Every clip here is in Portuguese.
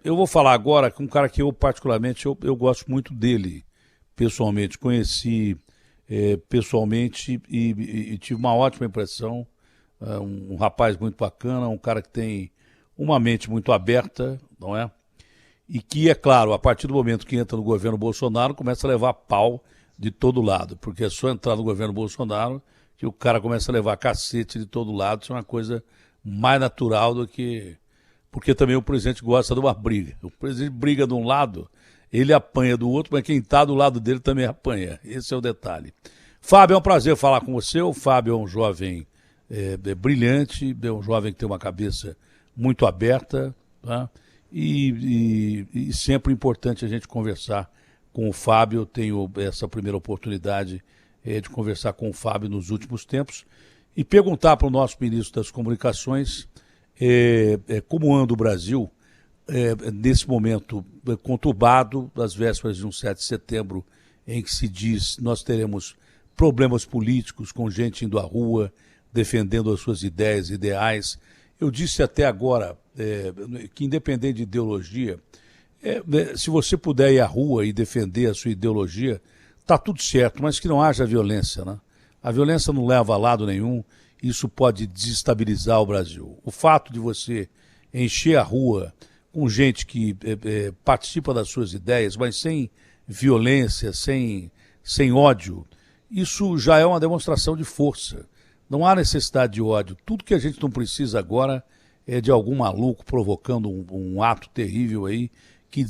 Eu vou falar agora com um cara que eu particularmente eu gosto muito dele, pessoalmente. Conheci pessoalmente e tive uma ótima impressão. Um rapaz muito bacana, um cara que tem uma mente muito aberta, não é? E que, é claro, a partir do momento que entra no governo Bolsonaro, começa a levar pau de todo lado, porque é só entrar no governo Bolsonaro que o cara começa a levar cacete de todo lado. Isso é uma coisa mais natural do que. Porque também o presidente gosta de uma briga. O presidente briga de um lado, ele apanha do outro, mas quem está do lado dele também apanha. Esse é o detalhe. Fábio, é um prazer falar com você. O Fábio é um jovem brilhante, é um jovem que tem uma cabeça muito aberta, tá? E sempre importante a gente conversar com o Fábio. Eu tenho essa primeira oportunidade de conversar com o Fábio nos últimos tempos e perguntar para o nosso ministro das Comunicações como anda o Brasil nesse momento conturbado, das vésperas de um 7 de setembro, em que se diz nós teremos problemas políticos, com gente indo à rua, defendendo as suas ideias, ideais. Eu disse até agora que, independente de ideologia, se você puder ir à rua e defender a sua ideologia, está tudo certo, mas que não haja violência, né? A violência não leva a lado nenhum, isso pode desestabilizar o Brasil. O fato de você encher a rua com gente que participa das suas ideias, mas sem violência, sem ódio, isso já é uma demonstração de força. Não há necessidade de ódio. Tudo que a gente não precisa agora é de algum maluco provocando um ato terrível aí que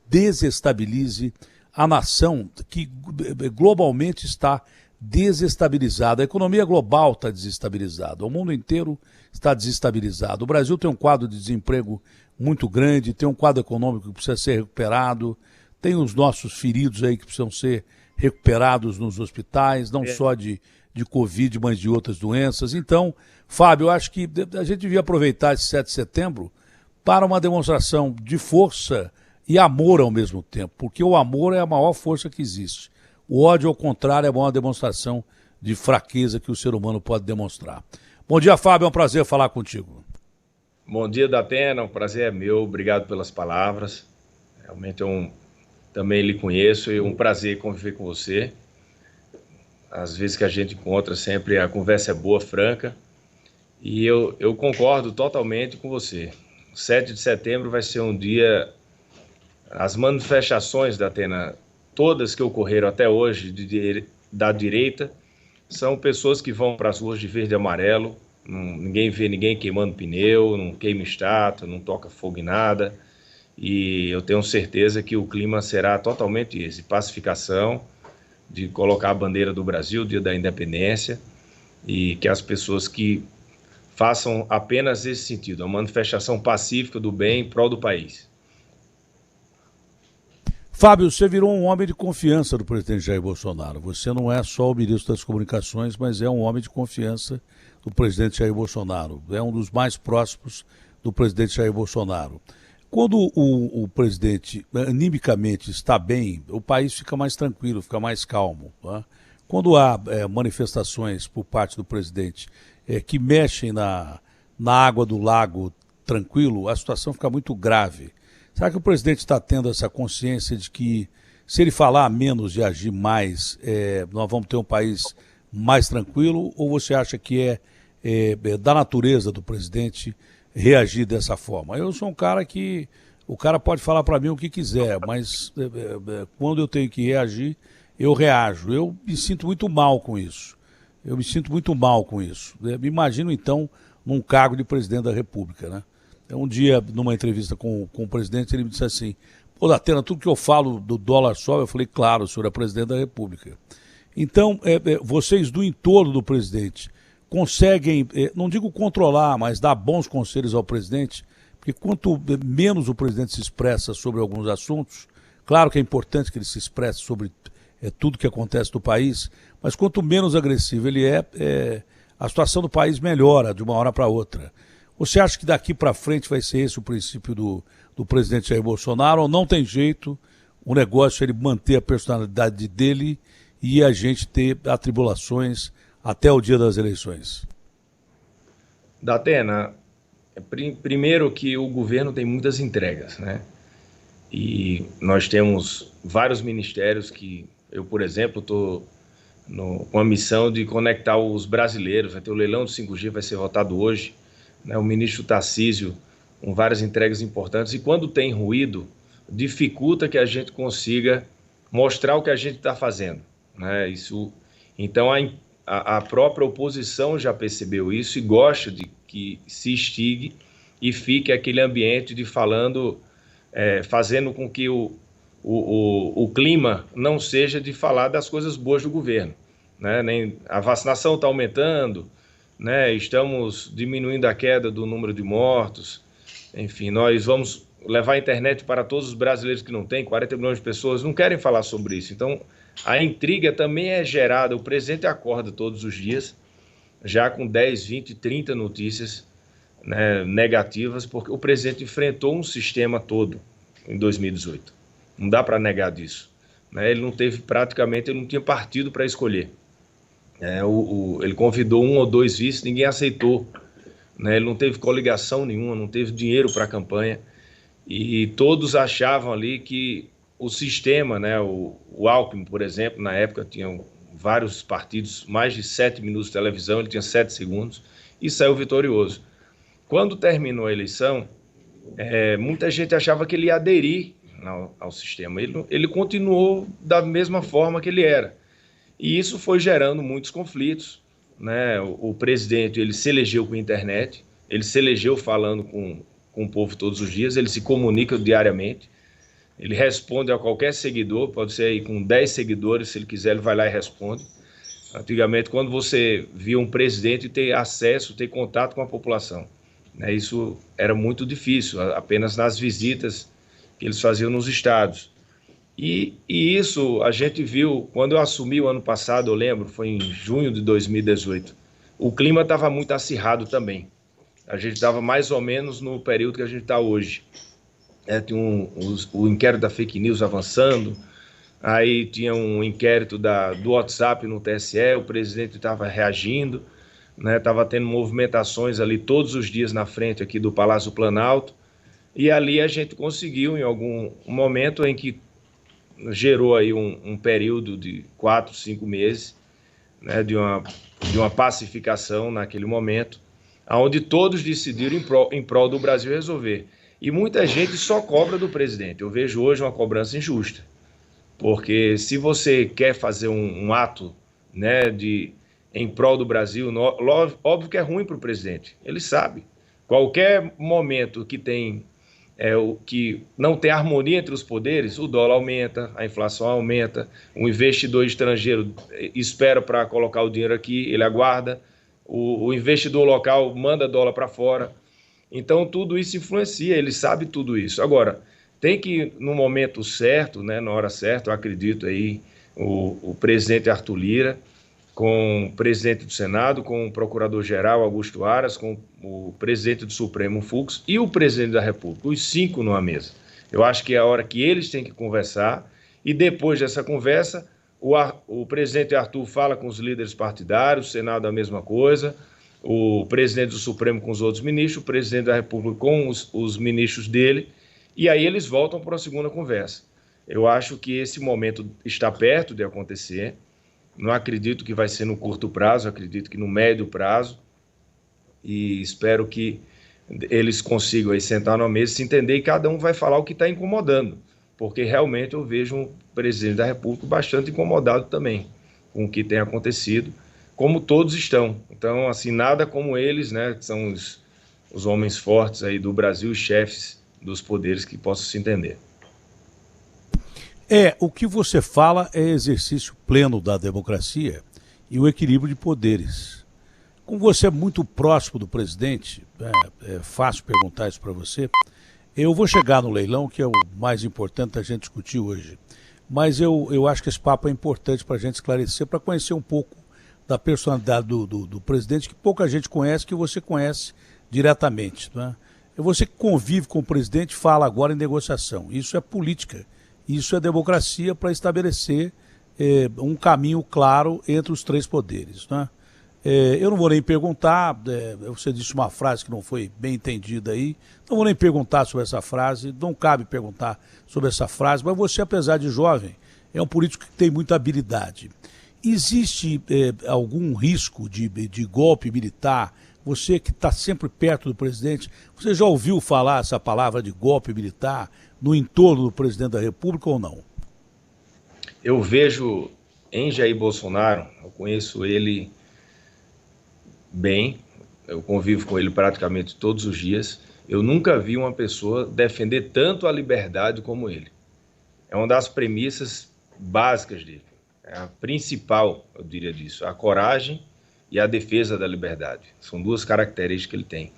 desestabilize a nação que globalmente está desestabilizada. A economia global está desestabilizada. O mundo inteiro está desestabilizado. O Brasil tem um quadro de desemprego muito grande, tem um quadro econômico que precisa ser recuperado, tem os nossos feridos aí que precisam ser recuperados nos hospitais, não só de Covid, mas de outras doenças. Então, Fábio, eu acho que a gente devia aproveitar esse 7 de setembro para uma demonstração de força e amor ao mesmo tempo, porque o amor é a maior força que existe. O ódio, ao contrário, é a maior demonstração de fraqueza que o ser humano pode demonstrar. Bom dia, Fábio, é um prazer falar contigo. Bom dia, Datena, o prazer é meu, obrigado pelas palavras. Realmente também lhe conheço e um prazer conviver com você. Às vezes que a gente encontra, sempre a conversa é boa, franca, e eu concordo totalmente com você. 7 de setembro vai ser um dia, as manifestações da Atena, todas que ocorreram até hoje da direita, são pessoas que vão para as ruas de verde e amarelo, ninguém vê ninguém queimando pneu, não queima estátua, não toca fogo em nada, e eu tenho certeza que o clima será totalmente esse, pacificação, de colocar a bandeira do Brasil, dia da independência, e que as pessoas que façam apenas esse sentido, a manifestação pacífica do bem em prol do país. Fábio, você virou um homem de confiança do presidente Jair Bolsonaro. Você não é só o ministro das Comunicações, mas é um homem de confiança do presidente Jair Bolsonaro. É um dos mais próximos do presidente Jair Bolsonaro. Quando o presidente animicamente está bem, o país fica mais tranquilo, fica mais calmo. Tá? Quando há manifestações por parte do presidente que mexem na água do lago tranquilo, a situação fica muito grave. Será que o presidente está tendo essa consciência de que, se ele falar menos e agir mais, nós vamos ter um país mais tranquilo? Ou você acha que da natureza do presidente reagir dessa forma? Eu sou um cara que o cara pode falar para mim o que quiser, mas quando eu tenho que reagir, eu reajo. Eu me sinto muito mal com isso. Me imagino, então, num cargo de presidente da República, né? Um dia, numa entrevista com o presidente, ele me disse assim: pô, Datena, tudo que eu falo do dólar sobe. Eu falei: claro, o senhor é presidente da República. Então, vocês do entorno do presidente conseguem, não digo controlar, mas dar bons conselhos ao presidente, porque quanto menos o presidente se expressa sobre alguns assuntos, claro que é importante que ele se expresse sobre tudo que acontece no país, mas quanto menos agressivo ele a situação do país melhora de uma hora para outra. Você acha que daqui para frente vai ser esse o princípio do presidente Jair Bolsonaro, ou não tem jeito, o negócio é ele manter a personalidade dele e a gente ter atribulações até o dia das eleições? Datena, Primeiro que o governo tem muitas entregas, né? E nós temos vários ministérios que eu, por exemplo, estou com a missão de conectar os brasileiros. Vai ter o leilão do 5G, vai ser votado hoje, né? O ministro Tarcísio, com várias entregas importantes. E quando tem ruído, dificulta que a gente consiga mostrar o que a gente está fazendo, né? Então, a própria oposição já percebeu isso e gosta de que se instigue e fique aquele ambiente de fazendo com que o clima não seja de falar das coisas boas do governo, né? Nem a vacinação está aumentando, né? Estamos diminuindo a queda do número de mortos, enfim, nós vamos levar a internet para todos os brasileiros que não têm, 40 milhões de pessoas não querem falar sobre isso. Então, a intriga também é gerada, o presidente acorda todos os dias, já com 10, 20, 30 notícias, né, negativas, porque o presidente enfrentou um sistema todo em 2018. Não dá para negar disso, né? Ele não tinha partido para escolher. Ele convidou 1 ou 2 vices, ninguém aceitou, né? Ele não teve coligação nenhuma, não teve dinheiro para a campanha, e todos achavam ali que o sistema, né, o Alckmin, por exemplo, na época tinham vários partidos, mais de 7 minutos de televisão, ele tinha 7 segundos e saiu vitorioso. Quando terminou a eleição, muita gente achava que ele ia aderir ao sistema. Ele continuou da mesma forma que ele era. E isso foi gerando muitos conflitos, né? O presidente, ele se elegeu com a internet, ele se elegeu falando com o povo todos os dias, ele se comunica diariamente, ele responde a qualquer seguidor, pode ser aí com 10 seguidores, se ele quiser ele vai lá e responde. Antigamente, quando você via um presidente ter acesso, ter contato com a população, né, isso era muito difícil, apenas nas visitas que eles faziam nos estados. E isso a gente viu, quando eu assumi o ano passado, eu lembro, foi em junho de 2018, o clima estava muito acirrado também. A gente estava mais ou menos no período que a gente está hoje. Tinha o inquérito da fake news avançando, aí tinha um inquérito do WhatsApp no TSE, o presidente estava reagindo, né? Estava tendo movimentações ali todos os dias na frente aqui do Palácio Planalto, e ali a gente conseguiu, em algum momento em que gerou aí um período de 4, 5 meses, né, de uma pacificação naquele momento, onde todos decidiram em prol do Brasil resolver. E muita gente só cobra do presidente. Eu vejo hoje uma cobrança injusta, porque se você quer fazer um ato, né, em prol do Brasil, óbvio que é ruim para o presidente, ele sabe. Qualquer momento que não tem harmonia entre os poderes, o dólar aumenta, a inflação aumenta, o investidor estrangeiro espera para colocar o dinheiro aqui, ele aguarda, o investidor local manda dólar para fora. Então, tudo isso influencia, ele sabe tudo isso. Agora, tem que, no momento certo, né, na hora certa, eu acredito aí, o presidente Arthur Lira, com o presidente do Senado, com o procurador-geral Augusto Aras, com o presidente do Supremo Fux e o presidente da República, os 5 numa mesa. Eu acho que é a hora que eles têm que conversar, e depois dessa conversa, o presidente Arthur fala com os líderes partidários, o Senado a mesma coisa, o presidente do Supremo com os outros ministros, o presidente da República com os ministros dele, e aí eles voltam para a segunda conversa. Eu acho que esse momento está perto de acontecer, não acredito que vai ser no curto prazo, acredito que no médio prazo, e espero que eles consigam aí sentar na mesa, se entender, e cada um vai falar o que está incomodando, porque realmente eu vejo um presidente da República bastante incomodado também com o que tem acontecido, como todos estão. Então, assim, nada como eles, né, que são os homens fortes aí do Brasil, os chefes dos poderes que possam se entender. O que você fala é exercício pleno da democracia e o equilíbrio de poderes. Como você é muito próximo do presidente, é fácil perguntar isso para você, eu vou chegar no leilão, que é o mais importante da gente discutir hoje, mas eu acho que esse papo é importante para a gente esclarecer, para conhecer um pouco da personalidade do presidente, que pouca gente conhece, que você conhece diretamente, né? Você que convive com o presidente fala agora em negociação. Isso é política, isso é democracia para estabelecer um caminho claro entre os 3 poderes, né? Eu não vou nem perguntar, você disse uma frase que não foi bem entendida aí, não vou nem perguntar sobre essa frase, não cabe perguntar sobre essa frase, mas você, apesar de jovem, é um político que tem muita habilidade. Existe algum risco de golpe militar? Você que está sempre perto do presidente, você já ouviu falar essa palavra de golpe militar no entorno do presidente da República ou não? Eu vejo em Jair Bolsonaro, eu conheço ele bem, eu convivo com ele praticamente todos os dias, eu nunca vi uma pessoa defender tanto a liberdade como ele. É uma das premissas básicas dele, é a principal, eu diria disso, a coragem e a defesa da liberdade. São duas características que ele tem.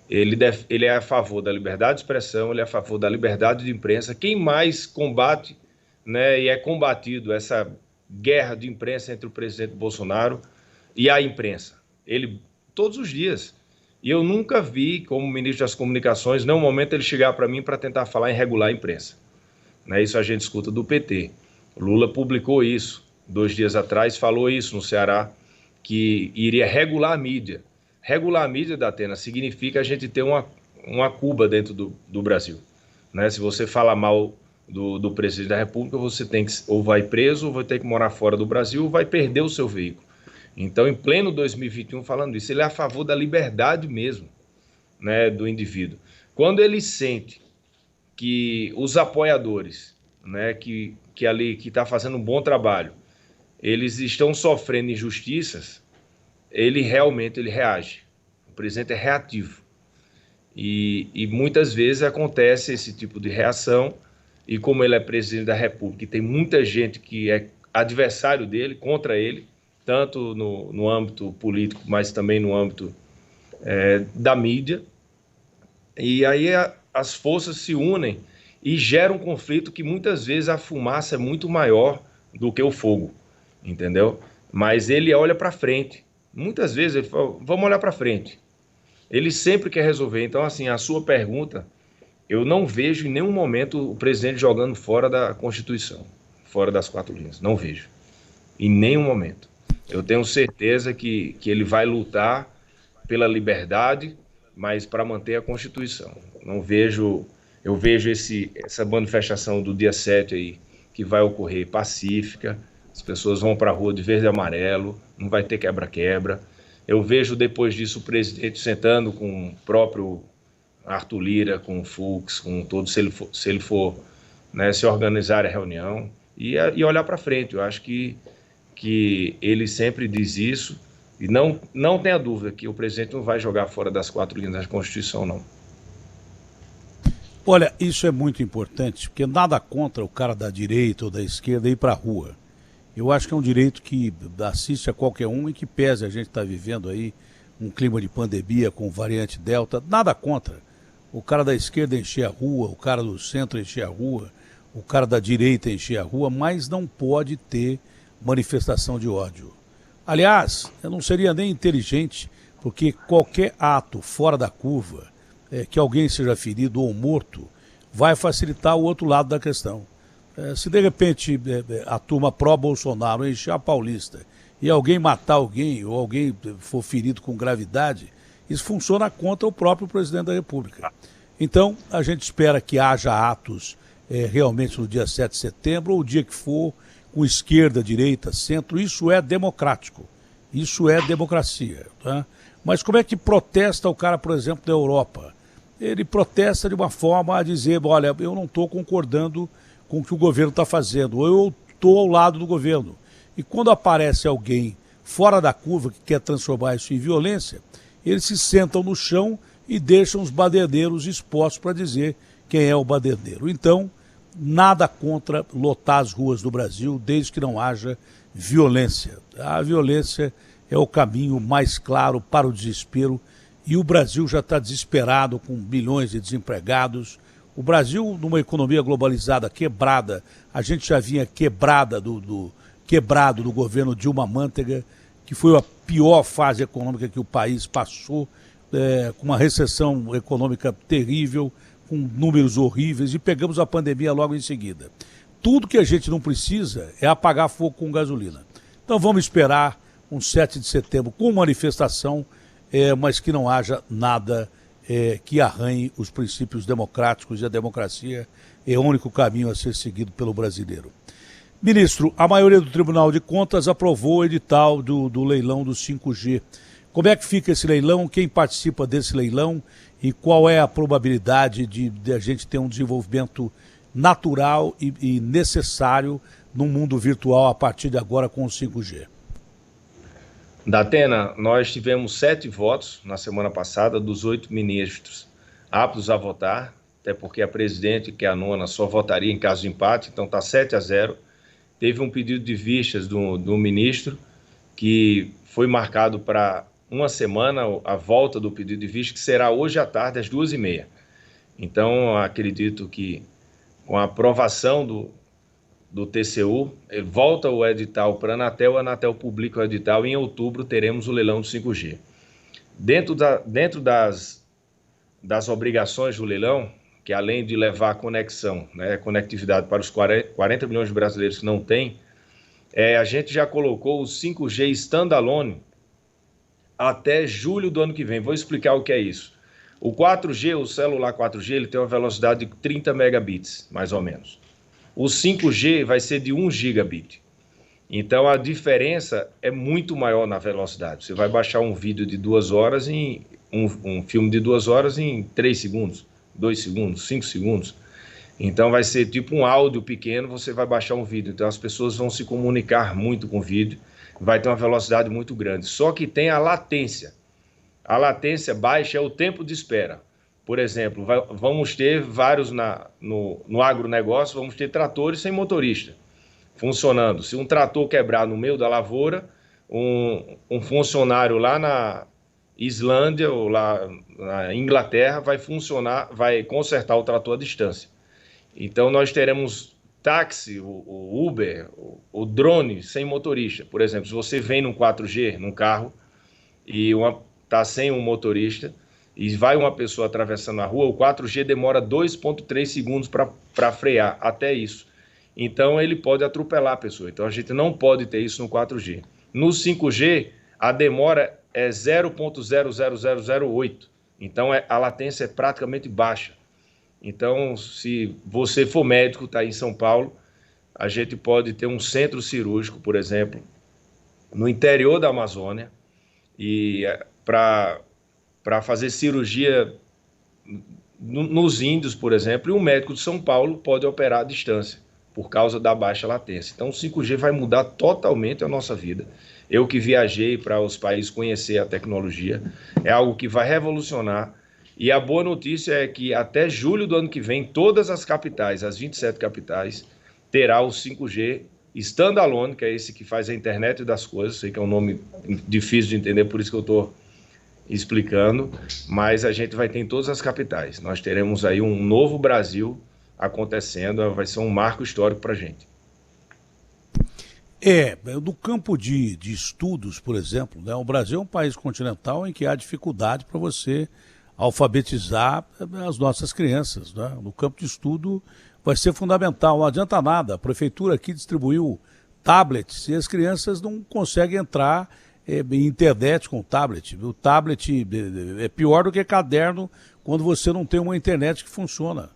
Ele é a favor da liberdade de expressão, ele é a favor da liberdade de imprensa. Quem mais combate, né, e é combatido essa guerra de imprensa entre o presidente Bolsonaro e a imprensa? Ele, todos os dias. E eu nunca vi, como ministro das Comunicações, nenhum momento ele chegar para mim para tentar falar em regular a imprensa. Né, isso a gente escuta do PT. O Lula publicou isso 2 dias atrás, falou isso no Ceará, que iria regular a mídia. Regular a mídia, Datena, significa a gente ter uma Cuba dentro do Brasil. Né? Se você fala mal do presidente da República, você tem que, ou vai preso, ou vai ter que morar fora do Brasil, ou vai perder o seu veículo. Então, em pleno 2021, falando isso, ele é a favor da liberdade mesmo, né, do indivíduo. Quando ele sente que os apoiadores, né, que ali que está fazendo um bom trabalho, eles estão sofrendo injustiças, ele realmente reage. O presidente é reativo. E muitas vezes acontece esse tipo de reação, e como ele é presidente da República e tem muita gente que é adversário dele, contra ele, tanto no âmbito político, mas também no âmbito da mídia, e aí as forças se unem e geram um conflito que muitas vezes a fumaça é muito maior do que o fogo. Entendeu? Mas ele olha para frente. Muitas vezes ele fala, vamos olhar para frente. Ele sempre quer resolver. Então, assim, a sua pergunta, eu não vejo em nenhum momento o presidente jogando fora da Constituição, fora das 4 linhas. Não vejo. Em nenhum momento. Eu tenho certeza que ele vai lutar pela liberdade, mas para manter a Constituição. Não vejo. Eu vejo essa manifestação do dia 7 aí, que vai ocorrer pacífica. As pessoas vão para a rua de verde e amarelo, não vai ter quebra-quebra. Eu vejo depois disso o presidente sentando com o próprio Arthur Lira, com o Fux, com todos, se ele for né, se organizar a reunião e olhar para frente. Eu acho que ele sempre diz isso e não tenha dúvida que o presidente não vai jogar fora das 4 linhas da Constituição, não. Olha, isso é muito importante, porque nada contra o cara da direita ou da esquerda ir para a rua. Eu acho que é um direito que assiste a qualquer um e que pese a gente estar vivendo aí um clima de pandemia com variante Delta, nada contra. O cara da esquerda encher a rua, o cara do centro encher a rua, o cara da direita encher a rua, mas não pode ter manifestação de ódio. Aliás, eu não seria nem inteligente, porque qualquer ato fora da curva, que alguém seja ferido ou morto, vai facilitar o outro lado da questão. Se de repente a turma pró-Bolsonaro encher a Paulista e alguém matar alguém ou alguém for ferido com gravidade, isso funciona contra o próprio presidente da República. Então, a gente espera que haja atos realmente no dia 7 de setembro ou o dia que for, com esquerda, direita, centro. Isso é democrático, isso é democracia. Tá? Mas como é que protesta o cara, por exemplo, da Europa? Ele protesta de uma forma a dizer, olha, eu não estou concordando com o que o governo está fazendo, ou eu estou ao lado do governo. E quando aparece alguém fora da curva que quer transformar isso em violência, eles se sentam no chão e deixam os baderneiros expostos para dizer quem é o baderneiro. Então, nada contra lotar as ruas do Brasil, desde que não haja violência. A violência é o caminho mais claro para o desespero, e o Brasil já está desesperado com milhões de desempregados. O Brasil, numa economia globalizada, quebrada, a gente já vinha quebrado do governo Dilma Mantega, que foi a pior fase econômica que o país passou, com uma recessão econômica terrível, com números horríveis, e pegamos a pandemia logo em seguida. Tudo que a gente não precisa é apagar fogo com gasolina. Então vamos esperar um 7 de setembro com manifestação, mas que não haja nada que arranhe os princípios democráticos, e a democracia é o único caminho a ser seguido pelo brasileiro. Ministro, a maioria do Tribunal de Contas aprovou o edital do leilão do 5G. Como é que fica esse leilão? Quem participa desse leilão? E qual é a probabilidade de a gente ter um desenvolvimento natural e necessário no mundo virtual a partir de agora com o 5G? Datena, nós tivemos 7 votos na semana passada dos 8 ministros aptos a votar, até porque a presidente, que é a nona, só votaria em caso de empate, então está 7-0. Teve um pedido de vistas do ministro, que foi marcado para uma semana, a volta do pedido de vista, que será hoje à tarde, às 2h30. Então, acredito que com a aprovação do TCU, volta o edital para a Anatel publica o edital e em outubro teremos o leilão do 5G. Dentro das obrigações do leilão, que além de levar conexão, conectividade para os 40 milhões de brasileiros que não têm, a gente já colocou o 5G standalone até julho do ano que vem. Vou explicar o que é isso. O 4G, o celular 4G, ele tem uma velocidade de 30 megabits, mais ou menos. O 5G vai ser de 1 gigabit. Então, a diferença é muito maior na velocidade. Você vai baixar um vídeo de 2 horas, um filme de 2 horas em 3 segundos, 2 segundos, 5 segundos. Então, vai ser tipo um áudio pequeno, você vai baixar um vídeo. Então, as pessoas vão se comunicar muito com o vídeo, vai ter uma velocidade muito grande. Só que tem a latência. A latência baixa é o tempo de espera. Por exemplo, vamos ter vários no agronegócio, vamos ter tratores sem motorista funcionando. Se um trator quebrar no meio da lavoura, um funcionário lá na Islândia ou lá na Inglaterra vai consertar o trator à distância. Então nós teremos táxi, o Uber, o drone sem motorista. Por exemplo, se você vem num 4G, num carro, e está sem um motorista, e vai uma pessoa atravessando a rua, o 4G demora 2,3 segundos para frear, até isso. Então ele pode atropelar a pessoa. Então a gente não pode ter isso no 4G. No 5G, a demora é 0,00008. Então a latência é praticamente baixa. Então, se você for médico, está em São Paulo, a gente pode ter um centro cirúrgico, por exemplo, no interior da Amazônia, e para fazer cirurgia nos índios, por exemplo, e um médico de São Paulo pode operar à distância, por causa da baixa latência. Então o 5G vai mudar totalmente a nossa vida. Eu que viajei para os países conhecer a tecnologia, é algo que vai revolucionar. E a boa notícia é que até julho do ano que vem, todas as capitais, as 27 capitais, terá o 5G standalone, que é esse que faz a internet das coisas. Sei que é um nome difícil de entender, por isso que eu estou explicando, mas a gente vai ter em todas as capitais. Nós teremos aí um novo Brasil acontecendo, vai ser um marco histórico para a gente. No campo de estudos, por exemplo, né, o Brasil é um país continental em que há dificuldade para você alfabetizar as nossas crianças, né? No campo de estudo vai ser fundamental, não adianta nada. A prefeitura aqui distribuiu tablets e as crianças não conseguem entrar em internet com tablet. O tablet é pior do que caderno quando você não tem uma internet que funciona.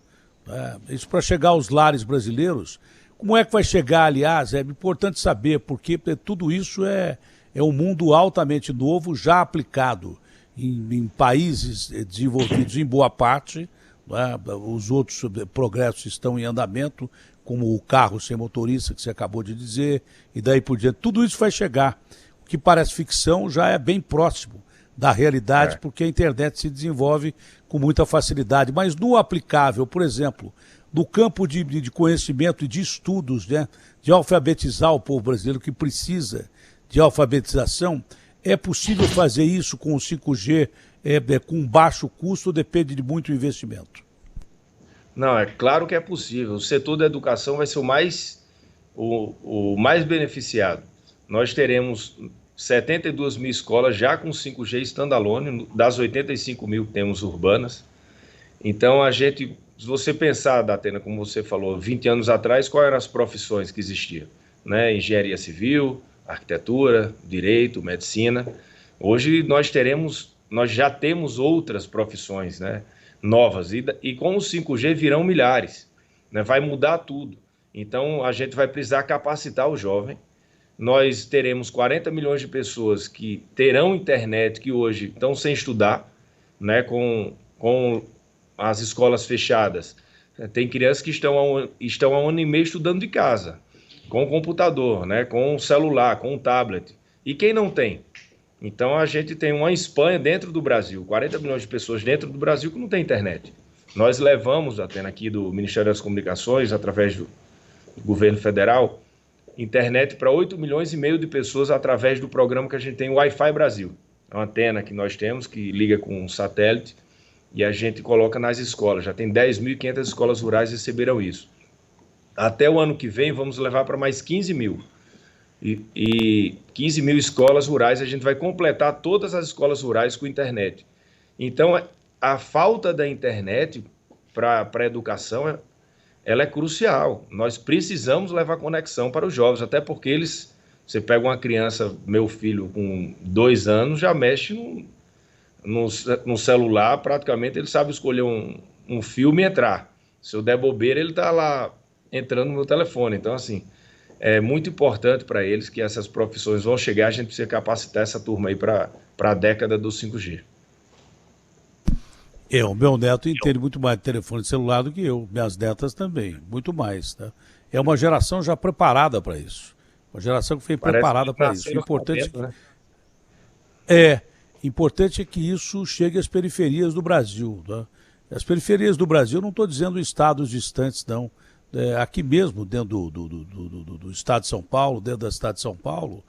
Isso para chegar aos lares brasileiros. Como é que vai chegar, aliás? É importante saber, porque tudo isso é um mundo altamente novo, já aplicado em países desenvolvidos em boa parte, né? Os outros progressos estão em andamento, como o carro sem motorista, que você acabou de dizer, e daí por diante. Tudo isso vai chegar. O que parece ficção já é bem próximo da realidade, porque a internet se desenvolve com muita facilidade. Mas no aplicável, por exemplo, no campo de conhecimento e de estudos, né, de alfabetizar o povo brasileiro que precisa de alfabetização, é possível fazer isso com o 5G com baixo custo ou depende de muito investimento? Não, é claro que é possível. O setor da educação vai ser o mais beneficiado. Nós teremos 72 mil escolas já com 5G standalone, das 85 mil que temos urbanas. Então, se você pensar, Datena, como você falou, 20 anos atrás, quais eram as profissões que existiam? Né? Engenharia civil, arquitetura, direito, medicina. Hoje nós já temos outras profissões, né, novas, e com o 5G virão milhares, né, vai mudar tudo. Então a gente vai precisar capacitar o jovem. Nós teremos 40 milhões de pessoas que terão internet, que hoje estão sem estudar, né, com as escolas fechadas. Tem crianças que estão há um ano e meio estudando de casa, com o computador, né, com o celular, com o tablet. E quem não tem? Então a gente tem uma Espanha dentro do Brasil, 40 milhões de pessoas dentro do Brasil que não tem internet. Nós levamos, até aqui do Ministério das Comunicações, através do governo federal, internet para 8 milhões e meio de pessoas através do programa que a gente tem, o Wi-Fi Brasil. É uma antena que nós temos, que liga com um satélite, e a gente coloca nas escolas. Já tem 10.500 escolas rurais que receberam isso. Até o ano que vem, vamos levar para mais 15 mil. E 15 mil escolas rurais, a gente vai completar todas as escolas rurais com internet. Então, a falta da internet para a educação, ela é crucial. Nós precisamos levar conexão para os jovens, até porque você pega uma criança, meu filho com 2 anos, já mexe no celular, praticamente ele sabe escolher um filme e entrar. Se eu der bobeira, ele está lá entrando no telefone. Então, assim, é muito importante para eles que essas profissões vão chegar, a gente precisa capacitar essa turma aí para a década do 5G. O meu neto entende muito mais de telefone celular do que eu, minhas netas também, muito mais. Tá? É uma geração já preparada para isso. Uma geração que foi preparada para isso. Importante, né? Importante é que isso chegue às periferias do Brasil. Tá? As periferias do Brasil, não estou dizendo estados distantes, não. Aqui mesmo, dentro do estado de São Paulo, dentro da cidade de São Paulo,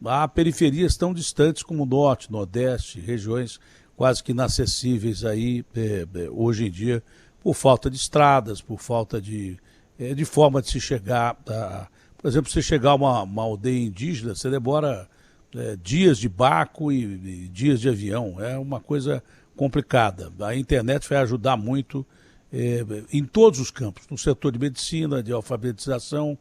há periferias tão distantes como o Norte, Nordeste, regiões quase que inacessíveis aí, hoje em dia, por falta de estradas, por falta de forma de se chegar. Por exemplo, você chegar a uma aldeia indígena, você demora dias de barco e dias de avião. É uma coisa complicada. A internet vai ajudar muito em todos os campos, no setor de medicina, de alfabetização.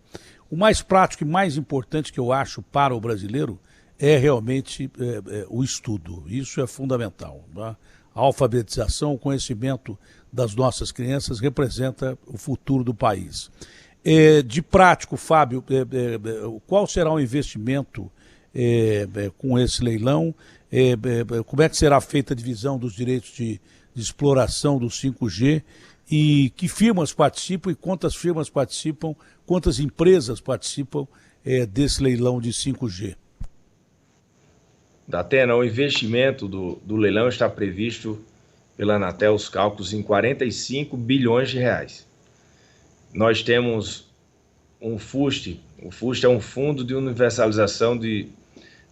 O mais prático e mais importante que eu acho para o brasileiro é realmente o estudo. Isso é fundamental. Tá? A alfabetização, o conhecimento das nossas crianças representa o futuro do país. De prático, Fábio, qual será o investimento com esse leilão? Como é que será feita a divisão dos direitos de exploração do 5G? E que firmas participam e quantas firmas participam, quantas empresas participam desse leilão de 5G? Datena, o investimento do leilão está previsto pela Anatel, os cálculos, em 45 bilhões de reais. Nós temos um FUST. O FUST é um fundo de universalização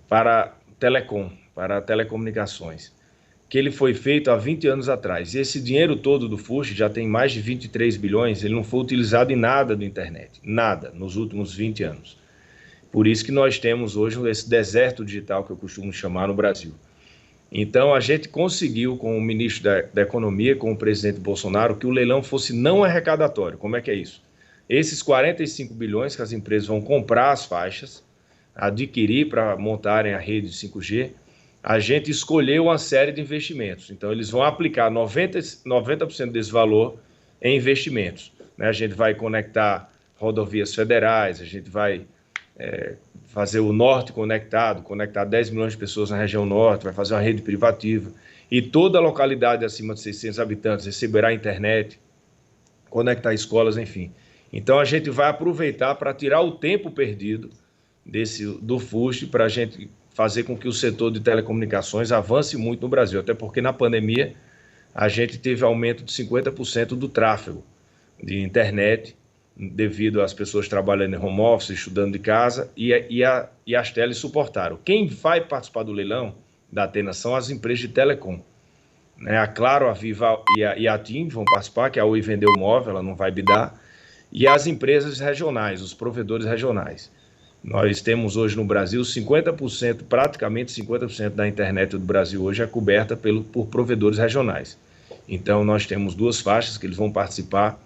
para telecomunicações, que ele foi feito há 20 anos atrás. E esse dinheiro todo do FUST, já tem mais de 23 bilhões, ele não foi utilizado em nada do internet, nada, nos últimos 20 anos. Por isso que nós temos hoje esse deserto digital que eu costumo chamar no Brasil. Então, a gente conseguiu, com o ministro da Economia, com o presidente Bolsonaro, que o leilão fosse não arrecadatório. Como é que é isso? Esses 45 bilhões que as empresas vão comprar as faixas, adquirir para montarem a rede de 5G, a gente escolheu uma série de investimentos. Então, eles vão aplicar 90% desse valor em investimentos. Né? A gente vai conectar rodovias federais, a gente vai fazer o norte conectar 10 milhões de pessoas na região norte, vai fazer uma rede privativa, e toda a localidade acima de 600 habitantes receberá internet, conectar escolas, enfim. Então, a gente vai aproveitar para tirar o tempo perdido do FUST, para a gente fazer com que o setor de telecomunicações avance muito no Brasil, até porque na pandemia a gente teve aumento de 50% do tráfego de internet, devido às pessoas trabalhando em home office, estudando de casa, e as teles suportaram. Quem vai participar do leilão da Atena são as empresas de telecom. Né? A Claro, a Viva e a TIM vão participar, que a Oi vendeu o móvel, ela não vai bidar, e as empresas regionais, os provedores regionais. Nós temos hoje no Brasil 50%, praticamente 50% da internet do Brasil hoje é coberta por provedores regionais. Então, nós temos 2 faixas que eles vão participar.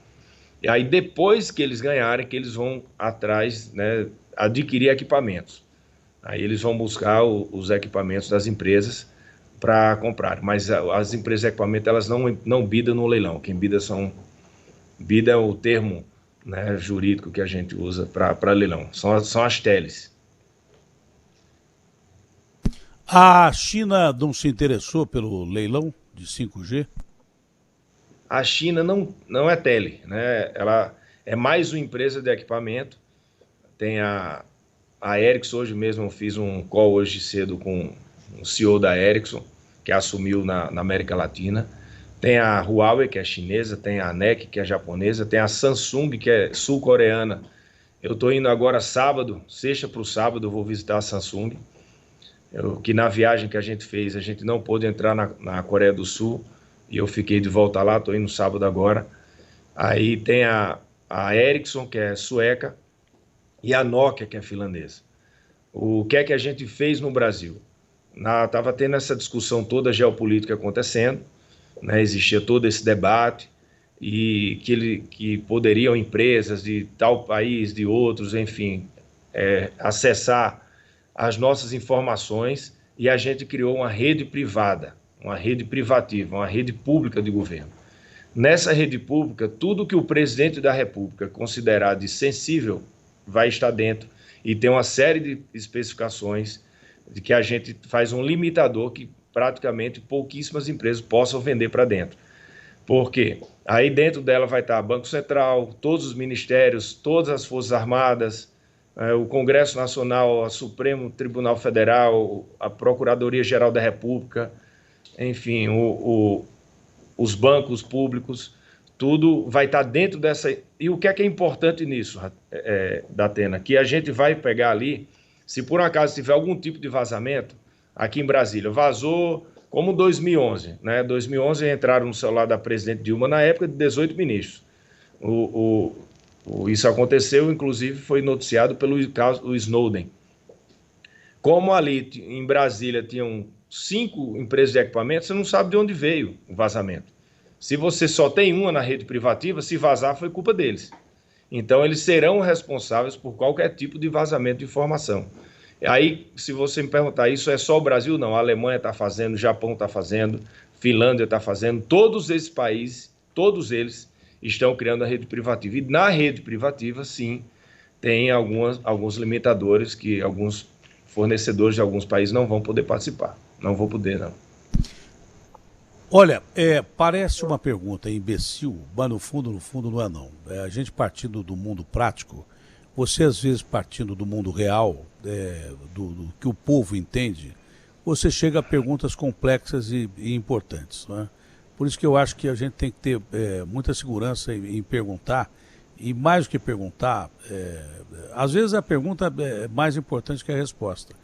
E aí, depois que eles ganharem, que eles vão atrás, né, adquirir equipamentos. Aí eles vão buscar os equipamentos das empresas para comprar. Mas as empresas de equipamento, elas não bidam no leilão. Quem bida bida é o termo, né, jurídico que a gente usa para leilão. São as teles. A China não se interessou pelo leilão de 5G? A China não é tele, né? Ela é mais uma empresa de equipamento. Tem a Ericsson. Hoje mesmo eu fiz um call hoje cedo com o CEO da Ericsson, que assumiu na América Latina. Tem a Huawei, que é chinesa, tem a NEC, que é japonesa, tem a Samsung, que é sul-coreana. Eu estou indo agora sábado, sexta para o sábado, eu vou visitar a Samsung, que na viagem que a gente fez, a gente não pôde entrar na Coreia do Sul, e eu fiquei de volta lá, estou indo sábado agora. Aí tem a Ericsson, que é sueca, e a Nokia, que é finlandesa. O que é que a gente fez no Brasil? Estava tendo essa discussão toda geopolítica acontecendo, né? Existia todo esse debate, e que poderiam empresas de tal país, de outros, enfim, acessar as nossas informações, e a gente criou uma rede privada, uma rede privativa, uma rede pública de governo. Nessa rede pública, tudo que o presidente da República considerar de sensível vai estar dentro, e tem uma série de especificações de que a gente faz um limitador que praticamente pouquíssimas empresas possam vender para dentro. Por quê? Aí dentro dela vai estar Banco Central, todos os ministérios, todas as Forças Armadas, o Congresso Nacional, o Supremo Tribunal Federal, a Procuradoria-Geral da República, enfim, os bancos públicos, tudo vai estar dentro dessa... E o que é importante nisso, Datena? Que a gente vai pegar ali, se por acaso tiver algum tipo de vazamento, aqui em Brasília, vazou como 2011, né? 2011 entraram no celular da presidente Dilma na época de 18 ministros. Isso aconteceu, inclusive foi noticiado pelo caso o Snowden. Como ali em Brasília tinham 5 empresas de equipamento, você não sabe de onde veio o vazamento. Se você só tem uma na rede privativa, se vazar foi culpa deles. Então eles serão responsáveis por qualquer tipo de vazamento de informação. Aí, se você me perguntar, isso é só o Brasil? Não, a Alemanha está fazendo, o Japão está fazendo, Finlândia está fazendo, todos esses países, todos eles estão criando a rede privativa. E na rede privativa, sim, tem alguns limitadores que alguns fornecedores de alguns países não vão poder participar. Não vou poder, não. Olha, parece uma pergunta imbecil, mas no fundo não é não. A gente partindo do mundo prático, você às vezes partindo do mundo real, do que o povo entende, você chega a perguntas complexas e importantes, não é? Por isso que eu acho que a gente tem que ter muita segurança em perguntar, e mais do que perguntar, às vezes a pergunta é mais importante que a resposta.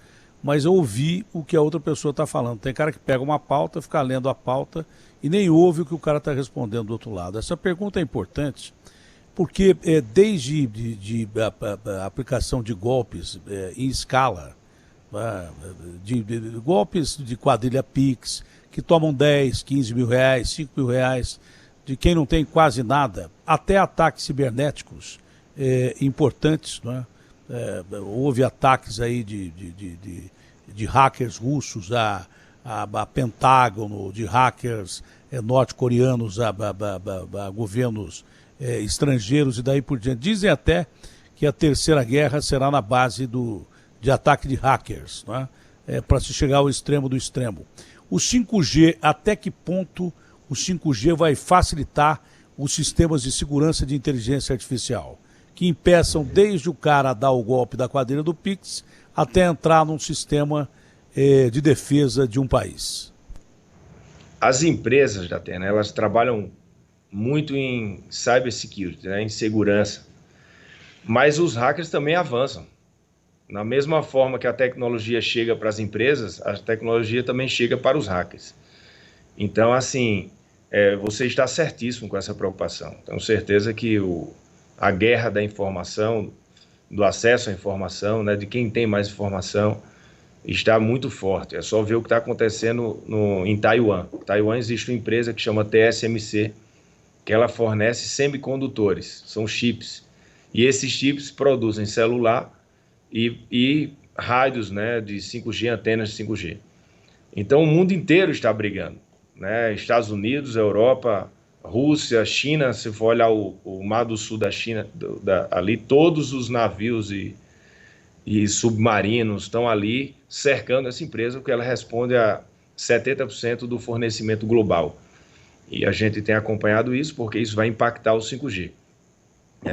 Mas ouvir o que a outra pessoa está falando. Tem cara que pega uma pauta, fica lendo a pauta e nem ouve o que o cara está respondendo do outro lado. Essa pergunta é importante porque desde a aplicação de golpes em escala, de golpes de quadrilha Pix, que tomam 10, 15 mil reais, 5 mil reais, de quem não tem quase nada, até ataques cibernéticos importantes, não é? Houve ataques aí de hackers russos a Pentágono, de hackers norte-coreanos a governos estrangeiros e daí por diante. Dizem até que a terceira guerra será na base de ataque de hackers, não é? Para se chegar ao extremo do extremo. O 5G, até que ponto o 5G vai facilitar os sistemas de segurança de inteligência artificial, que impeçam desde o cara dar o golpe da quadrilha do Pix até entrar num sistema de defesa de um país? As empresas, Datena, elas trabalham muito em cybersecurity, né, em segurança, mas os hackers também avançam. Na mesma forma que a tecnologia chega para as empresas, a tecnologia também chega para os hackers. Então, assim, você está certíssimo com essa preocupação. Tenho certeza que a guerra da informação, do acesso à informação, né, de quem tem mais informação, está muito forte. É só ver o que está acontecendo em Taiwan. Em Taiwan existe uma empresa que chama TSMC, que ela fornece semicondutores, são chips. E esses chips produzem celular e rádios, né, de 5G, antenas de 5G. Então o mundo inteiro está brigando, né? Estados Unidos, Europa, Rússia, China, se for olhar o Mar do Sul da China, ali todos os navios e submarinos estão ali cercando essa empresa, porque ela responde a 70% do fornecimento global. E a gente tem acompanhado isso porque isso vai impactar o 5G.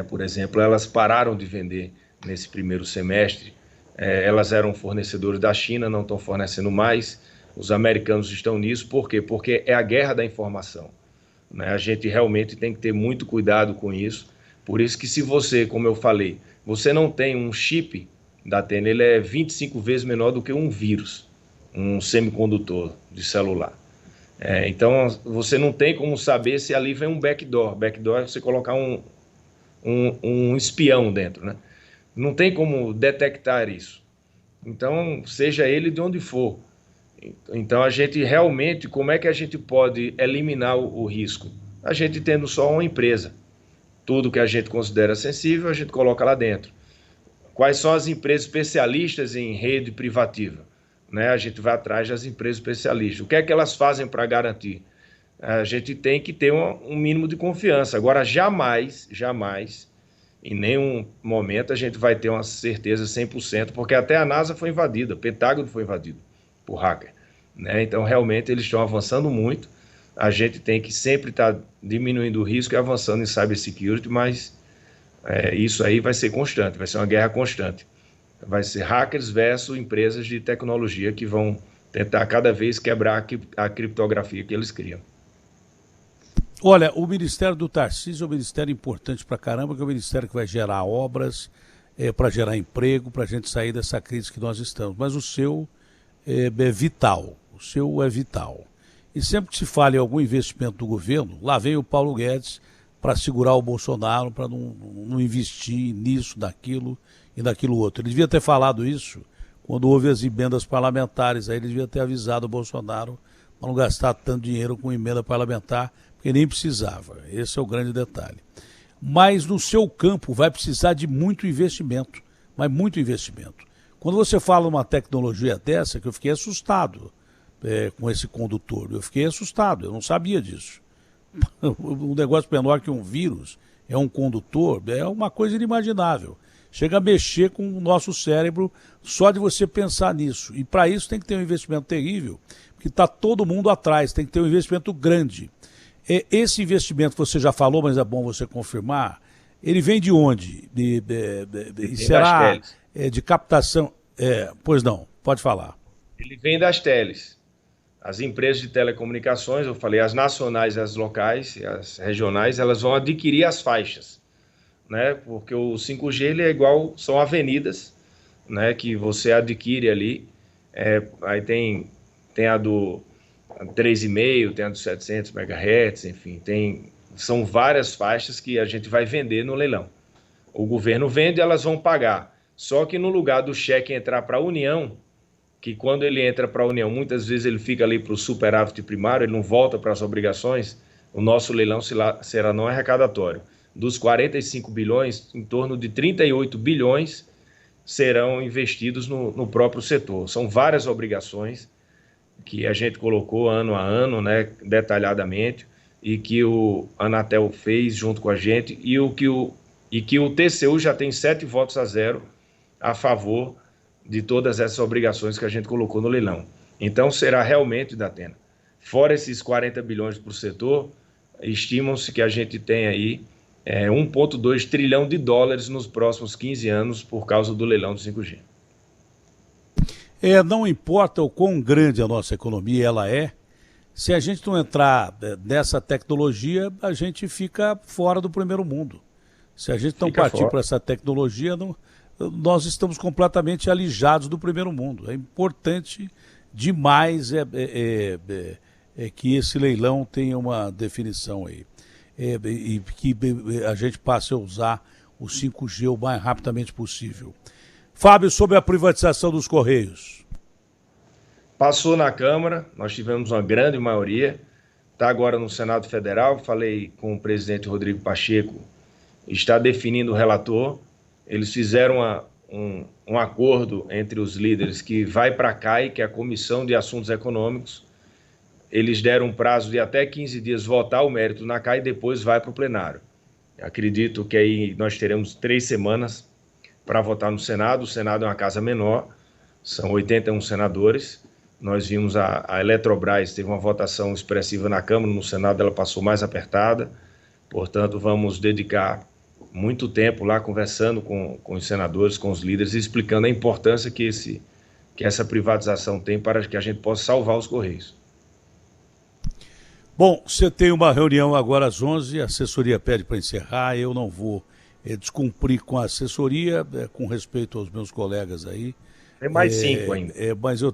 Por exemplo, elas pararam de vender nesse primeiro semestre. Elas eram fornecedores da China, não estão fornecendo mais. Os americanos estão nisso. Por quê? Porque é a guerra da informação, né? A gente realmente tem que ter muito cuidado com isso. Por isso que se você, como eu falei, você não tem um chip da Atena, ele é 25 vezes menor do que um vírus, um semicondutor de celular. Então, você não tem como saber se ali vem um backdoor. Backdoor é você colocar um espião dentro, né? Não tem como detectar isso. Então, seja ele de onde for. Então, a gente realmente, como é que a gente pode eliminar o risco? A gente tendo só uma empresa. Tudo que a gente considera sensível, a gente coloca lá dentro. Quais são as empresas especialistas em rede privativa? Né? A gente vai atrás das empresas especialistas. O que é que elas fazem para garantir? A gente tem que ter um mínimo de confiança. Agora, jamais, em nenhum momento a gente vai ter uma certeza 100%, porque até a NASA foi invadida, o Pentágono foi invadido por hacker, né? Então, realmente, eles estão avançando muito. A gente tem que sempre estar diminuindo o risco e avançando em cybersecurity, mas isso aí vai ser constante, vai ser uma guerra constante. Vai ser hackers versus empresas de tecnologia que vão tentar cada vez quebrar a criptografia que eles criam. Olha, o Ministério do Tarcísio é um ministério importante pra caramba, que é um ministério que vai gerar obras, para gerar emprego, para a gente sair dessa crise que nós estamos. Mas o seu é vital, o seu é vital. E sempre que se fala em algum investimento do governo, lá vem o Paulo Guedes para segurar o Bolsonaro, para não investir nisso, naquilo e naquilo outro. Ele devia ter falado isso quando houve as emendas parlamentares, aí ele devia ter avisado o Bolsonaro para não gastar tanto dinheiro com emenda parlamentar, porque nem precisava. Esse é o grande detalhe. Mas no seu campo vai precisar de muito investimento, mas muito investimento. Quando você fala uma tecnologia dessa, que eu fiquei assustado com esse condutor, eu fiquei assustado, eu não sabia disso. Um negócio menor que um vírus é um condutor, é uma coisa inimaginável. Chega a mexer com o nosso cérebro só de você pensar nisso. E para isso tem que ter um investimento terrível, porque está todo mundo atrás, tem que ter um investimento grande. Esse investimento que você já falou, mas é bom você confirmar, ele vem de onde? Será de captação? Pois não, pode falar. Ele vem das teles. As empresas de telecomunicações, eu falei, as nacionais, as locais e as regionais, elas vão adquirir as faixas, né? Porque o 5G ele é igual, são avenidas, né? Que você adquire ali. Aí tem a do 3,5, tem a dos 700 MHz, enfim, são várias faixas que a gente vai vender no leilão. O governo vende e elas vão pagar. Só que no lugar do cheque entrar para a União, que quando ele entra para a União, muitas vezes ele fica ali para o superávit primário, ele não volta para as obrigações, o nosso leilão será não arrecadatório. Dos 45 bilhões, em torno de 38 bilhões serão investidos no próprio setor. São várias obrigações que a gente colocou ano a ano, né, detalhadamente, e que o Anatel fez junto com a gente, e que o TCU já tem 7 votos a 0 a favor de todas essas obrigações que a gente colocou no leilão. Então, será realmente, Datena, fora esses 40 bilhões para o setor, estimam-se que a gente tem aí 1,2 trilhão de dólares nos próximos 15 anos por causa do leilão do 5G. Não importa o quão grande a nossa economia ela se a gente não entrar nessa tecnologia, a gente fica fora do primeiro mundo. Se a gente não partir para essa tecnologia, nós estamos completamente alijados do primeiro mundo. É importante demais que esse leilão tenha uma definição aí. E que a gente passe a usar o 5G o mais rapidamente possível. Fábio, sobre a privatização dos Correios. Passou na Câmara, nós tivemos uma grande maioria, está agora no Senado Federal, falei com o presidente Rodrigo Pacheco, está definindo o relator, eles fizeram um acordo entre os líderes que vai para a CAI, que é a Comissão de Assuntos Econômicos. Eles deram um prazo de até 15 dias votar o mérito na CAI e depois vai para o plenário. Acredito que aí nós teremos 3 semanas para votar no Senado. O Senado é uma casa menor, são 81 senadores. Nós vimos a Eletrobras, teve uma votação expressiva na Câmara, no Senado ela passou mais apertada. Portanto, vamos dedicar muito tempo lá conversando com os senadores, com os líderes, explicando a importância que essa privatização tem para que a gente possa salvar os Correios. Bom, você tem uma reunião agora às 11h, a assessoria pede para encerrar, eu não vou descumprir com a assessoria, com respeito aos meus colegas aí. Tem mais 5 ainda. Mas eu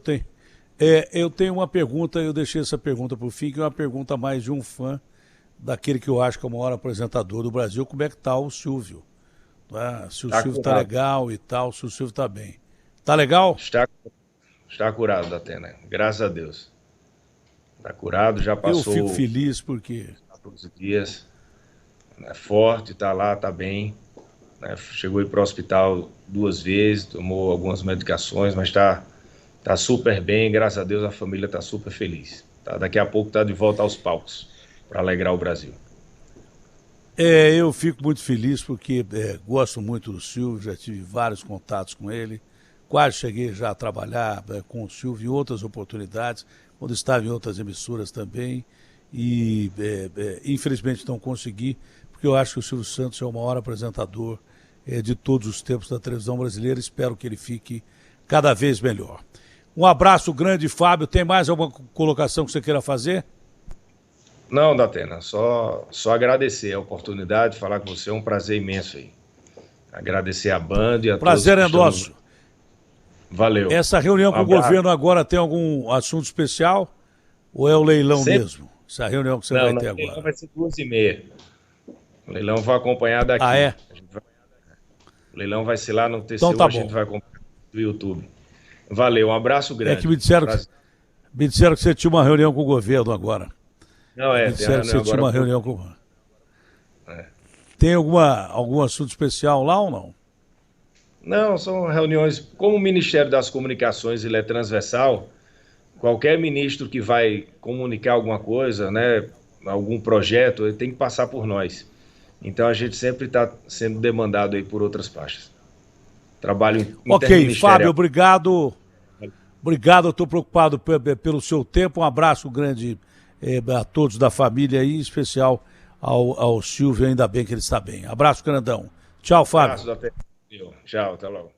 tenho uma pergunta, eu deixei essa pergunta para o fim, que é uma pergunta mais de um fã, daquele que eu acho que é o maior apresentador do Brasil. Como é que está o Silvio? Se o Silvio está legal e tal, se o Silvio está bem. Está legal? Está curado, Datena, graças a Deus. Está curado, já passou... Eu fico feliz porque... 14 dias, forte, está lá, está bem. Chegou a ir para o hospital 2 vezes, tomou algumas medicações, mas está super bem, graças a Deus a família está super feliz. Daqui a pouco está de volta aos palcos, para alegrar o Brasil. Eu fico muito feliz porque gosto muito do Silvio, já tive vários contatos com ele, quase cheguei já a trabalhar com o Silvio em outras oportunidades, quando estava em outras emissoras também, e infelizmente não consegui, porque eu acho que o Silvio Santos é o maior apresentador de todos os tempos da televisão brasileira. Espero que ele fique cada vez melhor. Um abraço grande, Fábio. Tem mais alguma colocação que você queira fazer? Não, Datena, só agradecer a oportunidade de falar com você, é um prazer imenso aí. Agradecer a Band e a prazer é nosso. Valeu. Essa reunião com o governo agora tem algum assunto especial? Ou é o leilão mesmo? Essa reunião que você vai ter agora? O leilão vai ser 2h30. O leilão vai acompanhar daqui. Ah, é? O leilão vai ser lá no TCU, então, tá a gente vai acompanhar no YouTube. Valeu, um abraço grande. Que me disseram que você tinha uma reunião com o governo agora. Não, me disseram que você tinha uma reunião com o governo. Tem algum assunto especial lá ou não? Não, são reuniões, como o Ministério das Comunicações ele é transversal, qualquer ministro que vai comunicar alguma coisa, algum projeto, ele tem que passar por nós. Então a gente sempre está sendo demandado aí por outras pastas. Trabalho interministerial. Fábio, obrigado. Obrigado, eu estou preocupado pelo seu tempo. Um abraço grande a todos da família aí, em especial ao Silvio, ainda bem que ele está bem. Abraço grandão. Tchau, Fábio. Abraço, tchau, até logo.